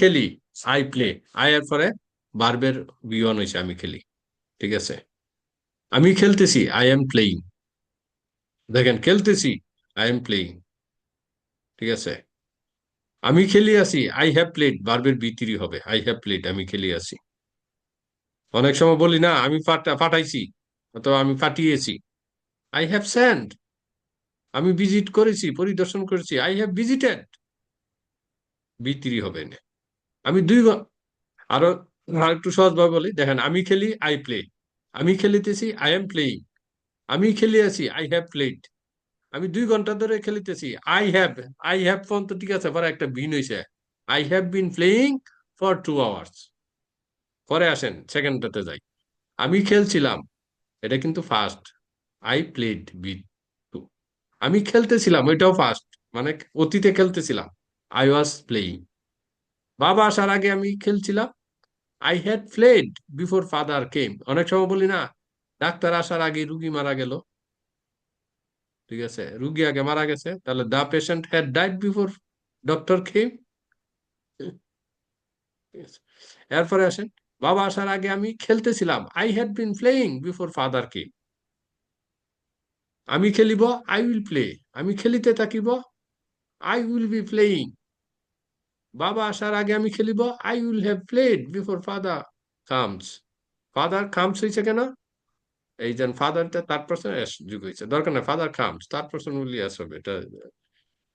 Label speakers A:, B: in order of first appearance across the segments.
A: খেলি, I play. I এর পরে ভার্বের বি ওয়ান হয়েছে আমি খেলি। ঠিক আছে, আমি খেলতেছি, আই এম প্লেইং। দেখেন, খেলতেছি, আই এম প্লেইং। ঠিক আছে, আমি খেলি আছি, আই হ্যাভ প্লেড, ভার্বের বি3 হবে, আই হ্যাভ প্লেড, আমি খেলি আছি। অনেক সময় বলি না, আমি পাঠাইছি অথবা আমি পাঠিয়েছি, আই হ্যাভ সেন্ড। আমি ভিজিট করেছি, পরিদর্শন করেছি, আই হ্যাভ ভিজিটেড, বি3 হবে না। আমি আরো আর একটু সহজভাবে বলি, দেখেন, আমি খেলি, আই প্লে। আমি খেলিতেছি, আই এম প্লেইং। আমি খেলি আছি, আই হ্যাভ প্লেড। আমি 2 ঘন্টা ধরে খেলিতেছি, আই হ্যাভ ফোন তো ঠিক আছে, পরে একটা বিন হয়েছে, I have been playing for 2 hours. পরে আসেন সেকেন্ডটাতে যাই, আমি খেলছিলাম, এটা কিন্তু ফার্স্ট, আই প্লেড বি2। আমি খেলতেছিলাম, ওইটাও ফার্স্ট, মানে অতীতে খেলতেছিলাম, আই ওয়াজ প্লেইং। বাবা আসার আগে আমি খেলছিলাম, I had played before father কেম। অনেক সময় বলি না, ডাক্তার আসার আগে রুগী মারা গেল। ঠিক আছে, রুগী আগে মারা গেছে, তাহলে the patient had died before doctor came. এরপরে আসেন, বাবা আসার আগে আমি খেলতেছিলাম, I had been playing before father came. আমি খেলিব, আই উইল প্লে। আমি খেলিতে থাকিব, আই উইল বি প্লেইং। বাবা আসার আগে আমি খেলিব, I will have played before father comes. Father comes হয়েছে কেন? এই যে ফাদারটা থার্ড পারসন এস যুগ হয়েছে, দরকার নাই, father comes third person will S হবে, এটা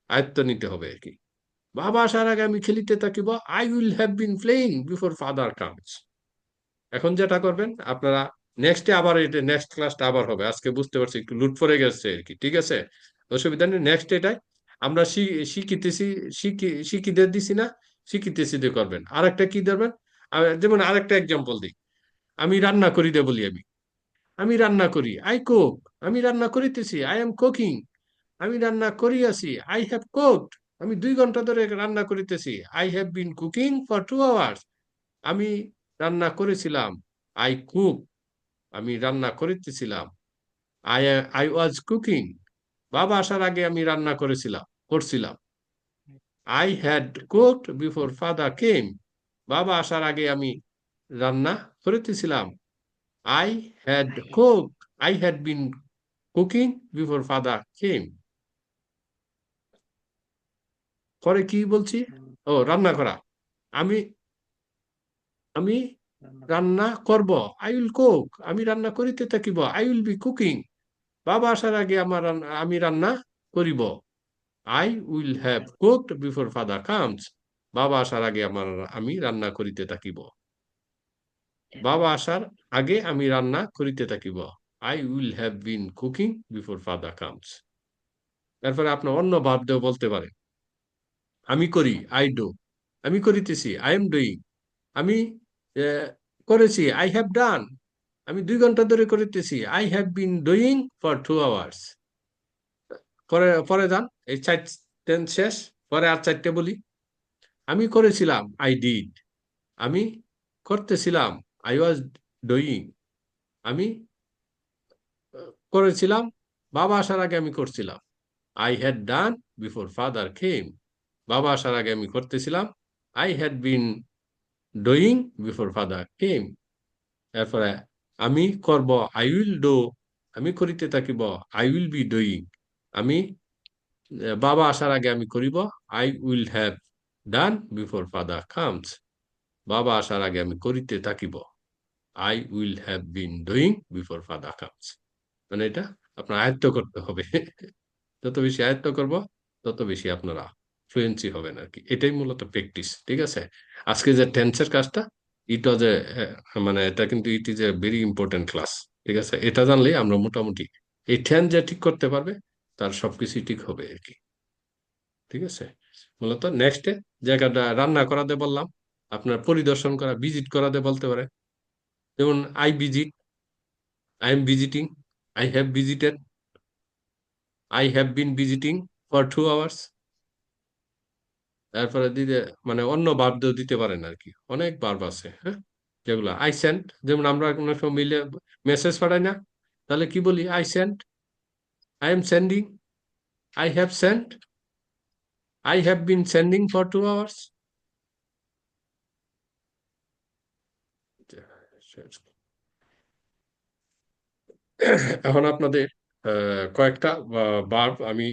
A: আয়ত্ত নিতে হবে আর কি। বাবা আসার আগে আমি খেলিতে থাকিব, I will have been playing before father comes. এখন যেটা করবেন আপনারা, নেক্সটে আবার এটা নেক্সট ক্লাসটা আবার হবে, আজকে বুঝতে পারছি একটু লুট পড়ে গেছে আর কি। ঠিক আছে, অসুবিধা নেই, নেক্সট এটাই আমরা শিখিতেছি, শিখিতে দিছি না, শিখিতেছি দিয়ে করবেন। আরেকটা কি ধরবেন, যেমন আরেকটা এক্সাম্পল দিই, আমি রান্না করি দে বলি, আমি আমি রান্না করি, আই কুক। আমি রান্না করিতেছি, আই এম কুকিং। আমি রান্না করিয়াছি, আই হ্যাভ কুকড। আমি 2 ঘন্টা ধরে রান্না করিতেছি, I have been cooking for 2 hours. আমি রান্না করেছিলাম, আই কুক। আমি রান্না করিতেছিলাম, আই আই ওয়াজ কুকিং। বাবা আসার আগে আমি রান্না করছিলাম। I had cooked before father came. বাবা আসার আগে আমি রান্না করিতেছিলাম, I had cook. I had been cooking before father came. পরে কি বলছি? ও, রান্না করা। আমি আমি রান্না করব, আই উইল কুক। আমি রান্না করিতে থাকিব, আই উইল বি কুকিং। বাবা আসার আগে আমি রান্না করিব, I will have cooked before father comes. বাবা আসার আগে আমি রান্না করিতে থাকিব। বাবা আসার আগে আমি রান্না করিতে থাকিব, I will have been cooking before father comes. তারপরে আপনার অন্য ভাব দিয়েও বলতে পারেন, আমি করি, আই ডু। আমি করিতেছি, আই এম ডুইং। আমি আহ, করেছি, আই হ্যাভ ডান। আমি 2 ঘন্টা ধরে করিতেছি, I have been doing for 2 hours. পরে পরে যান, এই 4 শেষ, পরে আর 4টে বলি। আমি করেছিলাম, আই ডিড। আমি করতেছিলাম, আই ওয়াজ ডুইং। আমি করেছিলাম, বাবা আসার আগে আমি করছিলাম, I had done before father came. বাবা আসার আগে আমি করতেছিলাম, I had been doing before father কেম। এরপরে আমি করব, আই উইল ডু। আমি করিতে থাকিব, আই উইল বি ডুইং। আমি বাবা আসার আগে আমি করিব, I will have done before father comes. বাবা আসার আগে আমি করিতে থাকিব, I will have been doing before father comes. মানে এটা আপনার আয়ত্ত করতে হবে। যত বেশি আয়ত্ত করব, তত বেশি আপনারা ফ্লুয়েন্সি হবেন আর কি। এটাই মূলত প্র্যাকটিস। ঠিক আছে, আজকে যে টেন্সের কাজটা, ইট ওয়াজ এ, মানে এটা কিন্তু it is a very important class. ঠিক আছে, এটা জানলেই আমরা মোটামুটি এই টেন্স যে ঠিক করতে পারবে, তার সবকিছু ঠিক হবে আর কি। ঠিক আছে, মূলত নেক্সটে জায়গাটা রান্না করাতে বললাম, আপনার পরিদর্শন করা, ভিজিট করাতে বলতে পারে। যেমন I visit, I am visiting, I have visited, I have bin visiting for 2 hours. তারপরে দিতে, মানে অন্য ভার্ব দিয়েও দিতে পারেন আর কি, অনেক ভার্ব আছে, হ্যাঁ, যেগুলো আই সেন্ট। যেমন আমরা কোনো সময় মিলে মেসেজ পাঠাই না, তাহলে কি বলি? I sent, I am sending, I have Saint, I have bin sending for 2 hours. এখন আপনাদের কয়েকটা ভার্ব আমি